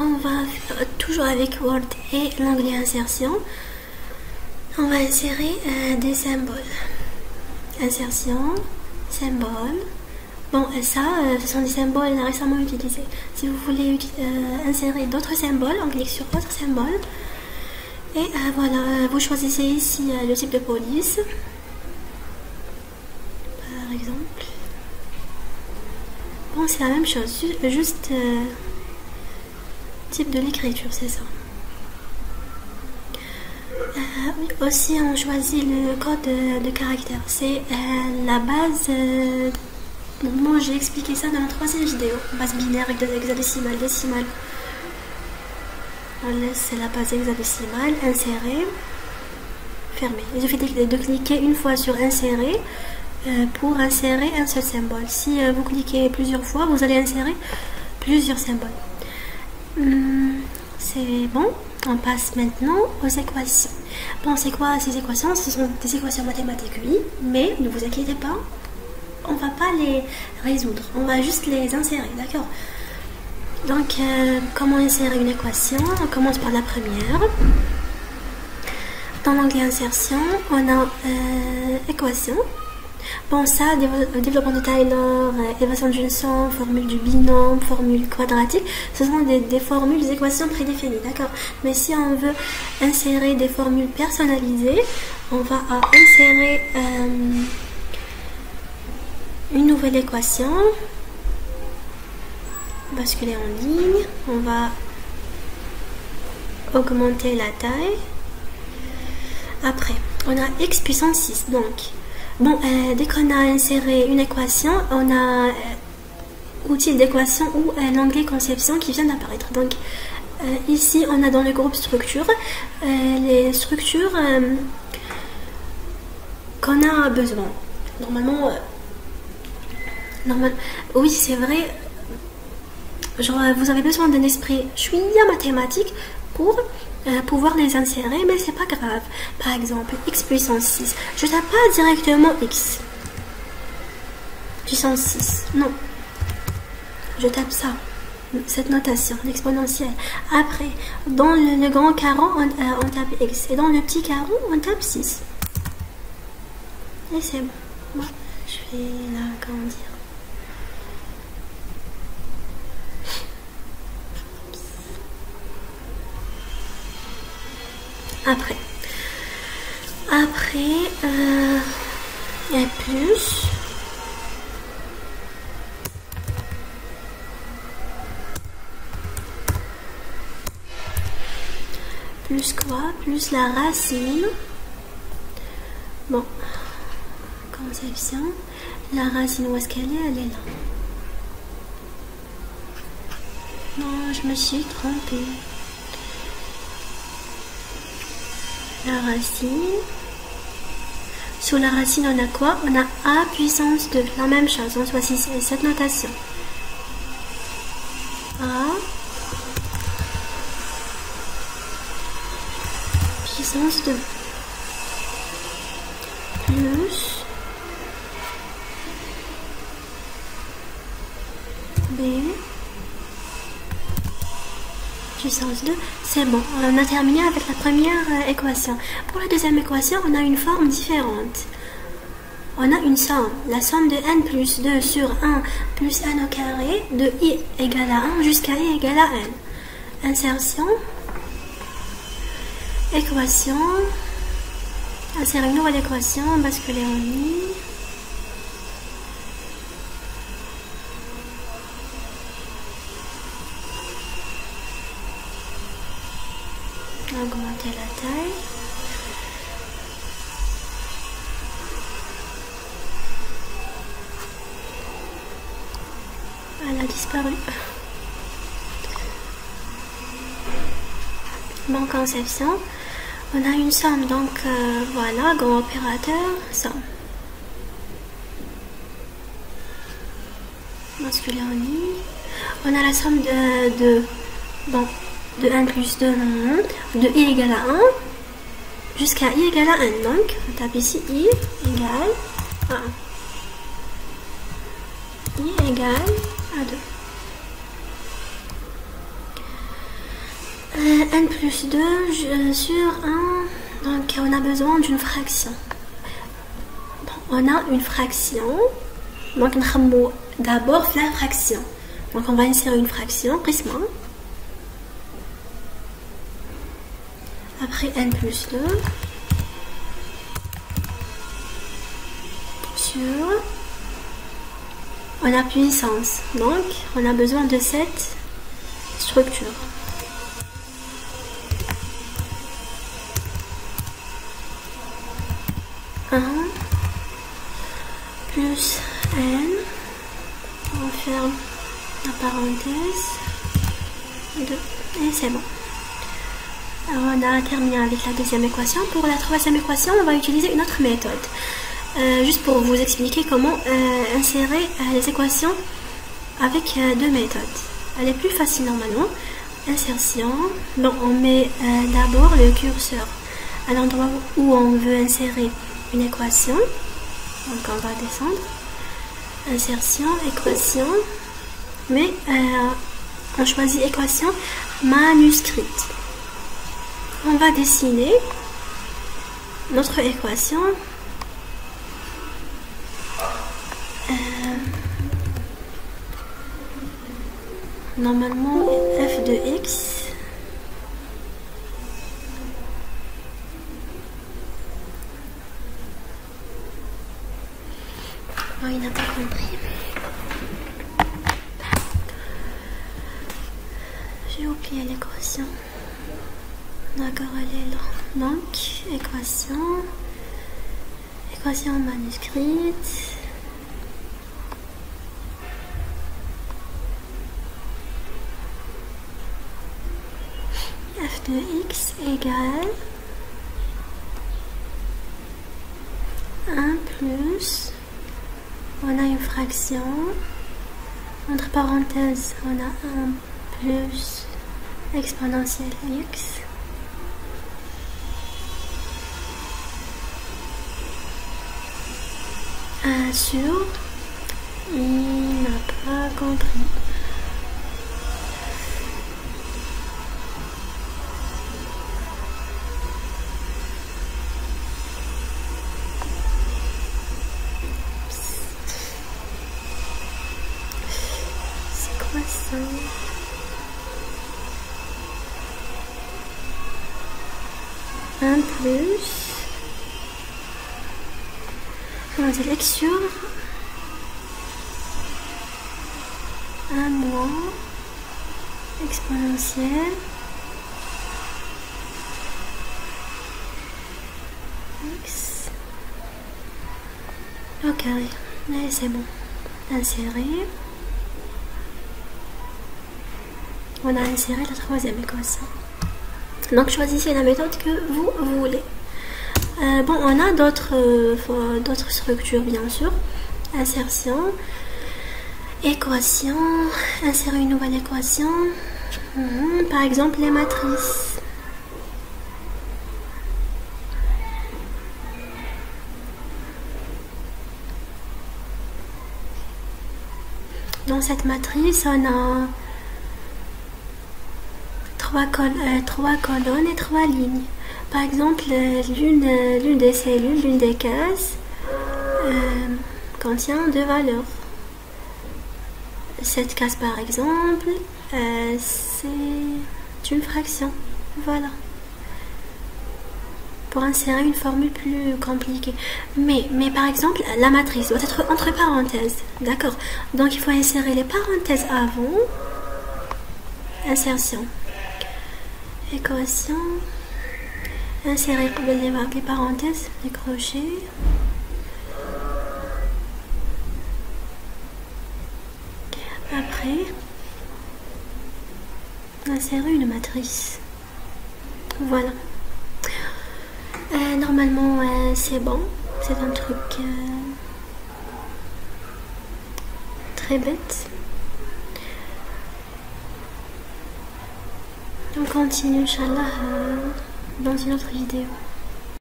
on va toujours avec Word et l'onglet insertion. On va insérer des symboles. Insertion, symbole. Bon, ça, ce sont des symboles récemment utilisés. Si vous voulez insérer d'autres symboles, on clique sur autre symbole. Et voilà, vous choisissez ici le type de police. Par exemple. Bon, c'est la même chose, juste type de l'écriture, c'est ça. Oui, aussi, on choisit le code de caractère. C'est la base. Moi, j'ai expliqué ça dans la troisième vidéo. Base binaire, hexadécimale, décimale. On laisse la base hexadécimale, insérer, fermer. Il suffit de cliquer une fois sur insérer pour insérer un seul symbole. Si vous cliquez plusieurs fois, vous allez insérer plusieurs symboles. C'est bon. On passe maintenant aux équations. Bon, c'est quoi ces équations? Ce sont des équations mathématiques, oui, mais ne vous inquiétez pas, on va pas les résoudre, on va juste les insérer, d'accord? Donc, comment insérer une équation? On commence par la première. Dans l'onglet insertion, on a équation. Bon, ça, développement de Taylor, équation de Johnson, formule du binôme, formule quadratique, ce sont des formules, des équations prédéfinies, d'accord? Mais si on veut insérer des formules personnalisées, on va insérer une nouvelle équation, basculer en ligne, on va augmenter la taille. Après, on a x puissance 6, donc... Bon, dès qu'on a inséré une équation, on a outil d'équation ou l'onglet conception qui vient d'apparaître. Donc, ici, on a dans le groupe structure les structures qu'on a besoin. Normalement, oui, c'est vrai. Genre, vous avez besoin d'un esprit chouïa mathématique pour pouvoir les insérer, mais c'est pas grave. Par exemple, x puissance 6. Je tape pas directement x puissance 6. Non. Je tape ça. Cette notation, l'exponentielle. Après, dans le grand carreau, on tape x. Et dans le petit carreau, on tape 6. Et c'est bon. Bon, je vais là, comment dire. Après, il y a plus. Plus quoi? Plus la racine. Bon, conception. La racine, où est-ce qu'elle est? Elle est là. Non, je me suis trompée. La racine. Sous la racine, on a quoi? On a a puissance 2. La même chose, on choisit cette notation. A puissance 2 plus B puissance 2, c'est bon, on a terminé avec la première équation. Pour la deuxième équation, on a une forme différente. On a une somme, la somme de n plus 2 sur 1 plus n au carré de i égale à 1 jusqu'à i égale à n. Insertion, équation, insérer une nouvelle équation, basculer en ligne. Augmenter la taille. Elle a disparu. Bon, conception. On a une somme, donc voilà, grand opérateur, somme. Basculer en ligne. On a la somme de 1 plus 2, de i égale à 1 jusqu'à i égale à n. Donc, on tape ici i égale à 1. I égale à 2. n plus 2 sur 1. Donc on a besoin d'une fraction. On a une fraction. Donc on va d'abord faire la fraction. Donc on va insérer une fraction, prisme. Après n plus 2 sur, on a puissance. Donc on a besoin de cette structure. Plus n, on ferme la parenthèse, 2, et c'est bon. Alors on a terminé avec la deuxième équation. Pour la troisième équation, on va utiliser une autre méthode. Juste pour vous expliquer comment insérer les équations avec deux méthodes. Elle est plus facile normalement. Insertion, donc on met d'abord le curseur à l'endroit où on veut insérer une équation. Donc on va descendre, insertion, équation, mais on choisit équation manuscrite. On va dessiner notre équation. Normalement f de x oh, il n'a pas compris. J'ai oublié l'équation. D'accord, elle est là. Donc, équation manuscrite. F de x égale 1 plus, on a une fraction, entre parenthèses, on a 1 plus exponentielle x. Sur, il n'a pas compris. C'est quoi ça? Un plus. On va dire x sur 1 moins exponentielle x au carré. Allez, c'est bon. Insérer. On a inséré la troisième équation. Donc choisissez la méthode que vous voulez. Bon, on a d'autres structures bien sûr. Insertion, équation, insérer une nouvelle équation. Par exemple les matrices. Dans cette matrice, on a trois colonnes et 3 lignes. Par exemple, l'une des cellules, l'une des cases contient 2 valeurs. Cette case par exemple, c'est une fraction. Voilà. Pour insérer une formule plus compliquée. Mais par exemple, la matrice doit être entre parenthèses. D'accord? Donc il faut insérer les parenthèses avant. Insertion. Équation. Insérer les parenthèses, les crochets. Après, insérer une matrice. Voilà. Normalement, c'est bon. C'est un truc très bête. On continue, Inch'Allah, dans une autre vidéo.